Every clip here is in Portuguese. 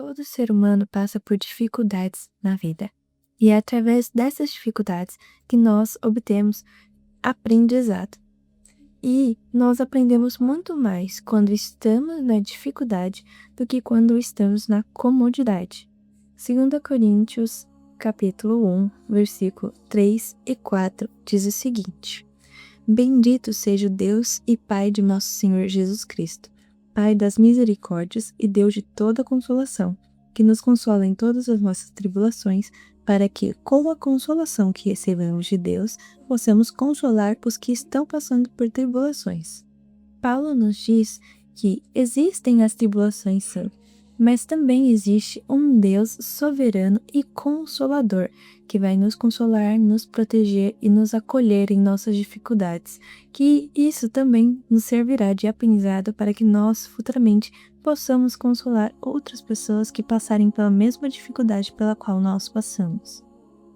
Todo ser humano passa por dificuldades na vida. E é através dessas dificuldades que nós obtemos aprendizado. E nós aprendemos muito mais quando estamos na dificuldade do que quando estamos na comodidade. 2 Coríntios, capítulo 1, versículo 3 e 4, diz o seguinte: Bendito seja o Deus e Pai de nosso Senhor Jesus Cristo, Pai das misericórdias e Deus de toda consolação, que nos consola em todas as nossas tribulações, para que, com a consolação que recebemos de Deus, possamos consolar os que estão passando por tribulações. Paulo nos diz que existem as tribulações sim, mas também existe um Deus soberano e consolador, que vai nos consolar, nos proteger e nos acolher em nossas dificuldades, que isso também nos servirá de aprendizado para que nós, futuramente, possamos consolar outras pessoas que passarem pela mesma dificuldade pela qual nós passamos.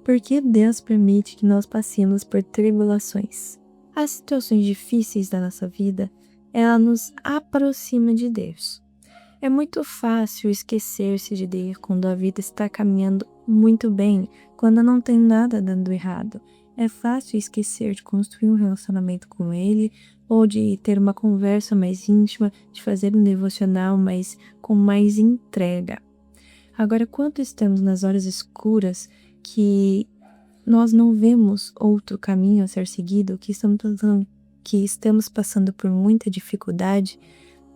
Por que Deus permite que nós passemos por tribulações? As situações difíceis da nossa vida, ela nos aproxima de Deus. É muito fácil esquecer-se de Deus quando a vida está caminhando muito bem, quando não tem nada dando errado. É fácil esquecer de construir um relacionamento com Ele, ou de ter uma conversa mais íntima, de fazer um devocional, mas com mais entrega. Agora, quando estamos nas horas escuras, que nós não vemos outro caminho a ser seguido, que estamos passando por muita dificuldade,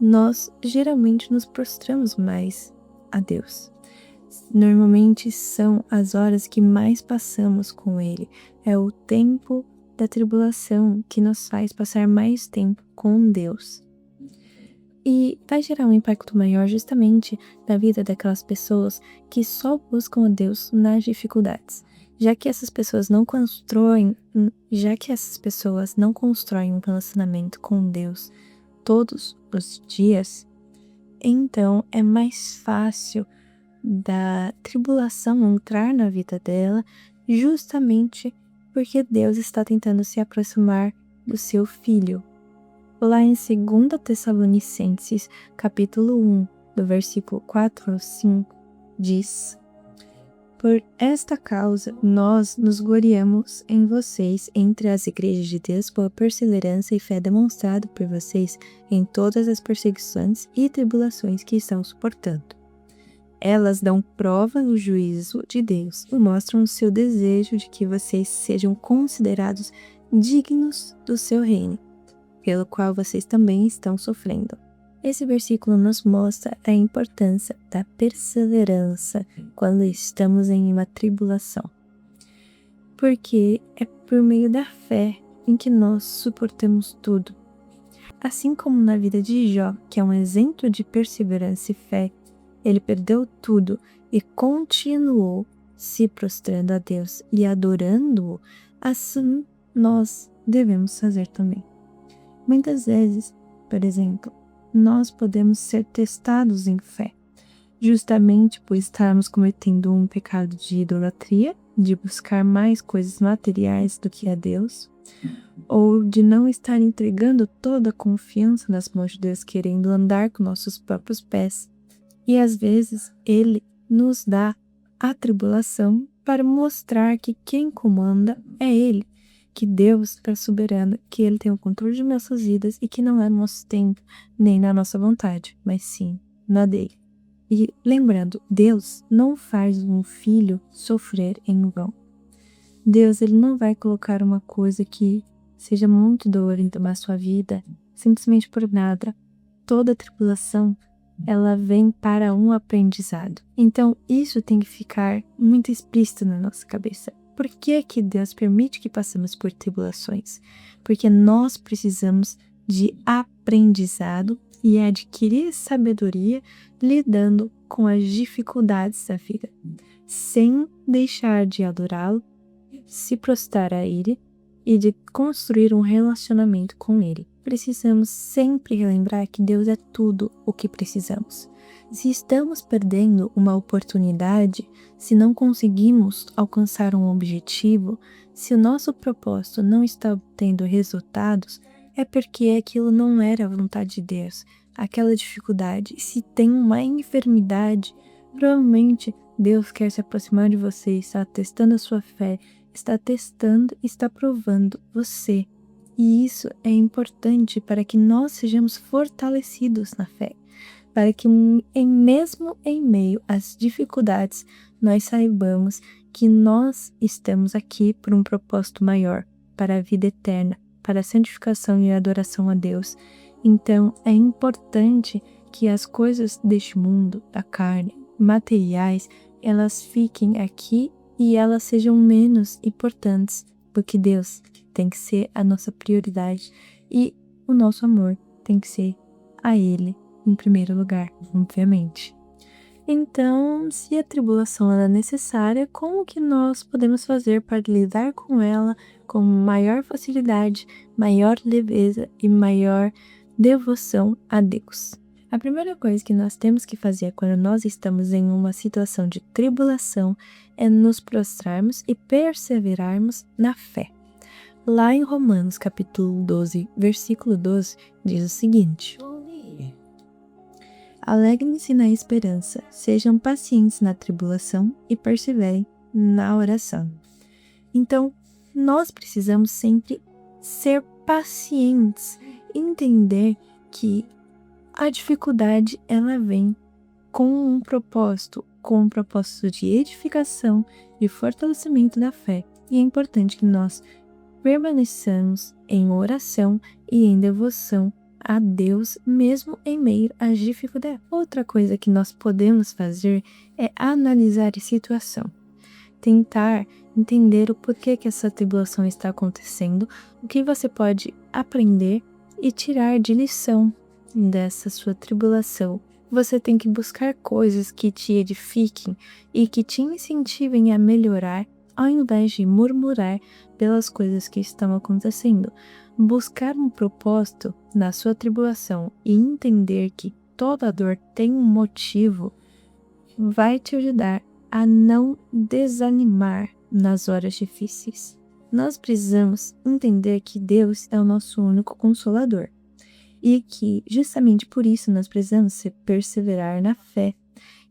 nós geralmente nos prostramos mais a Deus. Normalmente são as horas que mais passamos com Ele. É o tempo da tribulação que nos faz passar mais tempo com Deus. E vai gerar um impacto maior justamente na vida daquelas pessoas que só buscam a Deus nas dificuldades. Já que essas pessoas não constroem um relacionamento com Deus todos os dias, então é mais fácil da tribulação entrar na vida dela, justamente porque Deus está tentando se aproximar do seu filho. Lá em 2 Tessalonicenses, capítulo 1, do versículo 4 ao 5, diz: Por esta causa, nós nos gloriamos em vocês entre as igrejas de Deus pela perseverança e fé demonstrada por vocês em todas as perseguições e tribulações que estão suportando. Elas dão prova do juízo de Deus e mostram o seu desejo de que vocês sejam considerados dignos do seu reino, pelo qual vocês também estão sofrendo. Esse versículo nos mostra a importância da perseverança quando estamos em uma tribulação. Porque é por meio da fé em que nós suportamos tudo. Assim como na vida de Jó, que é um exemplo de perseverança e fé, ele perdeu tudo e continuou se prostrando a Deus e adorando-o, assim nós devemos fazer também. Muitas vezes, por exemplo, nós podemos ser testados em fé, justamente por estarmos cometendo um pecado de idolatria, de buscar mais coisas materiais do que a Deus, ou de não estar entregando toda a confiança nas mãos de Deus, querendo andar com nossos próprios pés. E às vezes Ele nos dá a tribulação para mostrar que quem comanda é Ele, que Deus é soberano, que Ele tem o controle de nossas vidas e que não é no nosso tempo, nem na nossa vontade, mas sim na dele. E lembrando, Deus não faz um filho sofrer em vão. Deus, Ele não vai colocar uma coisa que seja muito dolorida na sua vida, simplesmente por nada. Toda tribulação, ela vem para um aprendizado. Então, isso tem que ficar muito explícito na nossa cabeça. Por que que Deus permite que passemos por tribulações? Porque nós precisamos de aprendizado e adquirir sabedoria lidando com as dificuldades da vida, sem deixar de adorá-lo, se prostrar a Ele e de construir um relacionamento com Ele. Precisamos sempre relembrar que Deus é tudo o que precisamos. Se estamos perdendo uma oportunidade, se não conseguimos alcançar um objetivo, se o nosso propósito não está obtendo resultados, é porque aquilo não era a vontade de Deus. Aquela dificuldade, se tem uma enfermidade, Provavelmente Deus quer se aproximar de você, está testando a sua fé, está testando e está provando você. E isso é importante para que nós sejamos fortalecidos na fé, para que mesmo em meio às dificuldades, nós saibamos que nós estamos aqui por um propósito maior, para a vida eterna, para a santificação e a adoração a Deus. Então, é importante que as coisas deste mundo, da carne, materiais, elas fiquem aqui e elas sejam menos importantes, porque Deus tem que ser a nossa prioridade e o nosso amor tem que ser a Ele em primeiro lugar, obviamente. Então, se a tribulação é necessária, como que nós podemos fazer para lidar com ela com maior facilidade, maior leveza e maior devoção a Deus? A primeira coisa que nós temos que fazer quando nós estamos em uma situação de tribulação é nos prostrarmos e perseverarmos na fé. Lá em Romanos capítulo 12, versículo 12, diz o seguinte: alegrem-se na esperança, sejam pacientes na tribulação e perseverem na oração. Então, nós precisamos sempre ser pacientes, entender que a dificuldade ela vem com um propósito de edificação, de fortalecimento da fé. E é importante que nós permaneçamos em oração e em devoção a Deus, mesmo em meio às dificuldades. Outra coisa que nós podemos fazer é analisar a situação. Tentar entender o porquê que essa tribulação está acontecendo, o que você pode aprender e tirar de lição dessa sua tribulação. Você tem que buscar coisas que te edifiquem e que te incentivem a melhorar, ao invés de murmurar pelas coisas que estão acontecendo. Buscar um propósito na sua tribulação e entender que toda dor tem um motivo vai te ajudar a não desanimar nas horas difíceis. Nós precisamos entender que Deus é o nosso único consolador e que justamente por isso nós precisamos perseverar na fé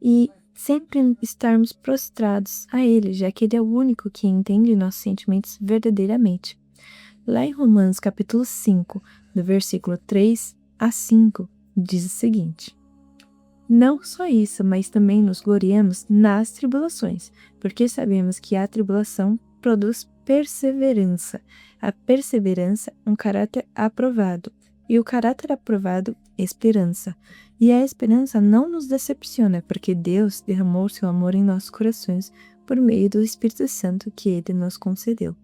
e sempre estarmos prostrados a Ele, já que Ele é o único que entende nossos sentimentos verdadeiramente. Lá em Romanos capítulo 5, do versículo 3 a 5, diz o seguinte: não só isso, mas também nos gloriamos nas tribulações, porque sabemos que a tribulação produz perseverança. A perseverança, um caráter aprovado. E o caráter aprovado, esperança. E a esperança não nos decepciona, porque Deus derramou seu amor em nossos corações por meio do Espírito Santo que Ele nos concedeu.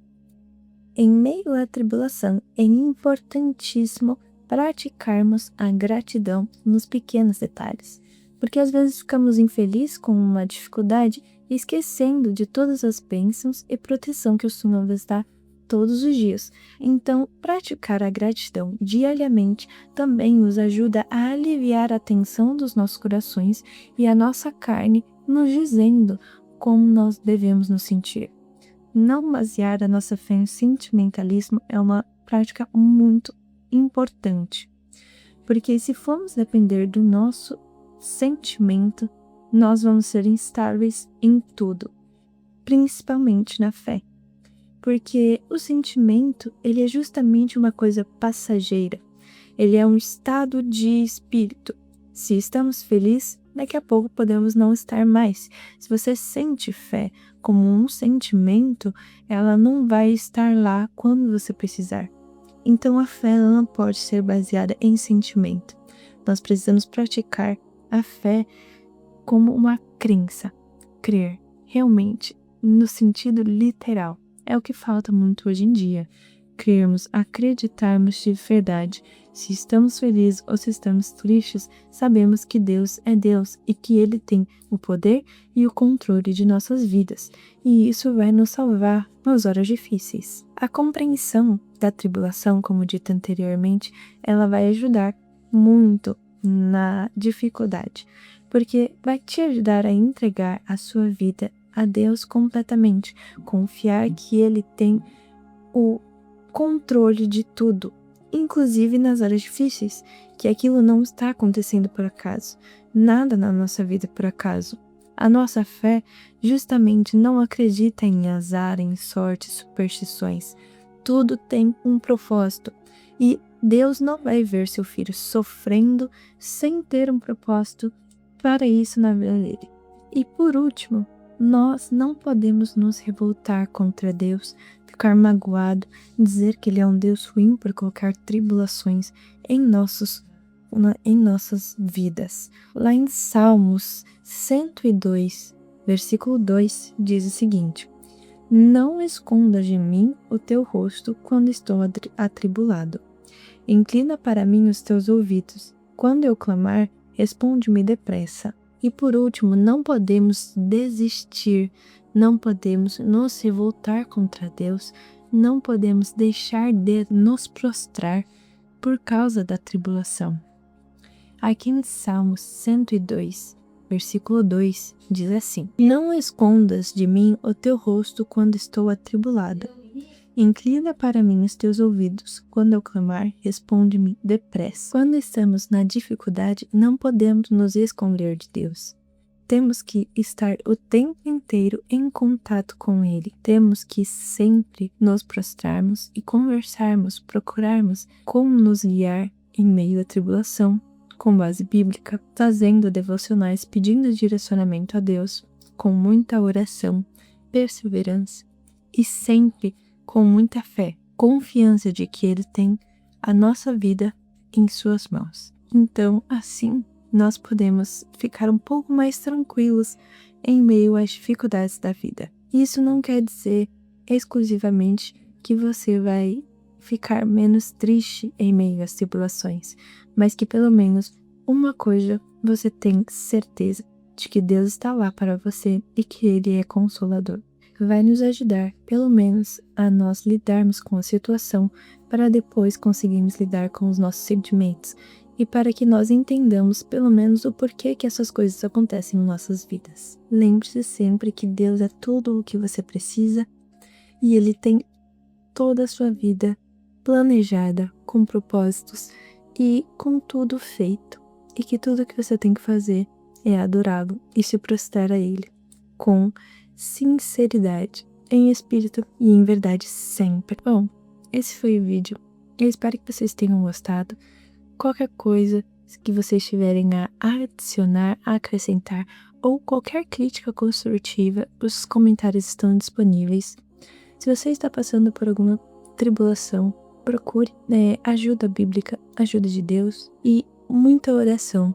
Em meio à tribulação, é importantíssimo praticarmos a gratidão nos pequenos detalhes, porque às vezes ficamos infelizes com uma dificuldade, esquecendo de todas as bênçãos e proteção que o Senhor nos dá todos os dias. Então, praticar a gratidão diariamente também nos ajuda a aliviar a tensão dos nossos corações e a nossa carne, nos dizendo como nós devemos nos sentir. Não basear a nossa fé em sentimentalismo é uma prática muito importante, porque se formos depender do nosso sentimento, nós vamos ser instáveis em tudo, principalmente na fé, porque o sentimento ele é justamente uma coisa passageira, ele é um estado de espírito. Se estamos felizes, daqui a pouco podemos não estar mais. Se você sente fé como um sentimento, ela não vai estar lá quando você precisar. Então a fé ela não pode ser baseada em sentimento. Nós precisamos praticar a fé como uma crença, crer realmente no sentido literal. É o que falta muito hoje em dia. Crermos, acreditarmos de verdade. Se estamos felizes ou se estamos tristes, sabemos que Deus é Deus e que Ele tem o poder e o controle de nossas vidas. E isso vai nos salvar nas horas difíceis. A compreensão da tribulação, como dito anteriormente, ela vai ajudar muito na dificuldade, porque vai te ajudar a entregar a sua vida a Deus completamente, confiar que Ele tem o controle de tudo, inclusive nas horas difíceis, que aquilo não está acontecendo por acaso. Nada na nossa vida é por acaso. A nossa fé justamente não acredita em azar, em sorte, superstições. Tudo tem um propósito. E Deus não vai ver seu filho sofrendo sem ter um propósito para isso na vida dele. E por último, nós não podemos nos revoltar contra Deus, ficar magoado, dizer que Ele é um Deus ruim por colocar tribulações em nossas vidas. Lá em Salmos 102, versículo 2, diz o seguinte: Não escondas de mim o teu rosto quando estou atribulado. Inclina para mim os teus ouvidos. Quando eu clamar, responde-me depressa. E por último, não podemos desistir, não podemos nos revoltar contra Deus, não podemos deixar de nos prostrar por causa da tribulação. Aqui em Salmos 102, versículo 2, diz assim: Não escondas de mim o teu rosto quando estou atribulado. Inclina para mim os teus ouvidos. Quando eu clamar, responde-me depressa. Quando estamos na dificuldade, não podemos nos esconder de Deus. Temos que estar o tempo inteiro em contato com Ele. Temos que sempre nos prostrarmos e conversarmos, procurarmos como nos guiar em meio à tribulação, com base bíblica, fazendo devocionais, pedindo direcionamento a Deus, com muita oração, perseverança e sempre com muita fé, confiança de que Ele tem a nossa vida em suas mãos. Então, assim, nós podemos ficar um pouco mais tranquilos em meio às dificuldades da vida. Isso não quer dizer exclusivamente que você vai ficar menos triste em meio às tribulações, mas que pelo menos uma coisa você tem certeza de que Deus está lá para você e que Ele é consolador. Vai nos ajudar, pelo menos, a nós lidarmos com a situação para depois conseguirmos lidar com os nossos sentimentos e para que nós entendamos, pelo menos, o porquê que essas coisas acontecem em nossas vidas. Lembre-se sempre que Deus é tudo o que você precisa e Ele tem toda a sua vida planejada, com propósitos e com tudo feito, e que tudo que você tem que fazer é adorá-lo e se prostrar a Ele com sinceridade, em espírito e em verdade sempre. Bom, esse foi o vídeo. Eu espero que vocês tenham gostado. Qualquer coisa que vocês tiverem a adicionar, a acrescentar ou qualquer crítica construtiva, os comentários estão disponíveis. Se você está passando por alguma tribulação, procure ajuda bíblica, ajuda de Deus e muita oração,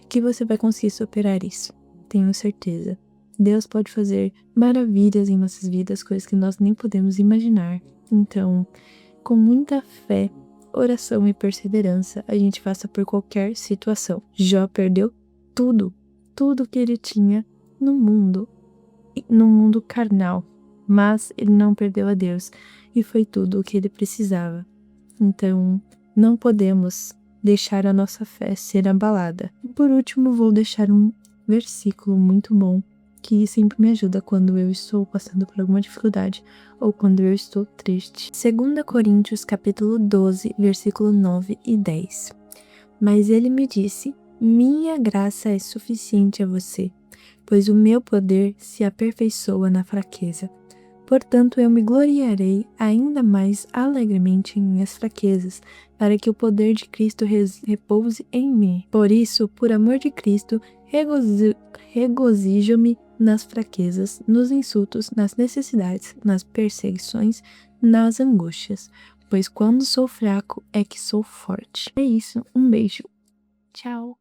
que você vai conseguir superar isso. Tenho certeza. Deus pode fazer maravilhas em nossas vidas, coisas que nós nem podemos imaginar. Então, com muita fé, oração e perseverança, a gente passa por qualquer situação. Jó perdeu tudo que ele tinha no mundo carnal, mas ele não perdeu a Deus e foi tudo o que ele precisava. Então, não podemos deixar a nossa fé ser abalada. Por último, vou deixar um versículo muito bom que sempre me ajuda quando eu estou passando por alguma dificuldade ou quando eu estou triste. 2 Coríntios capítulo 12, versículo 9 e 10. Mas ele me disse: minha graça é suficiente a você, pois o meu poder se aperfeiçoa na fraqueza. Portanto, eu me gloriarei ainda mais alegremente em minhas fraquezas, para que o poder de Cristo repouse em mim. Por isso, por amor de Cristo, regozijo-me nas fraquezas, nos insultos, nas necessidades, nas perseguições, nas angústias, pois quando sou fraco é que sou forte. É isso, um beijo. Tchau.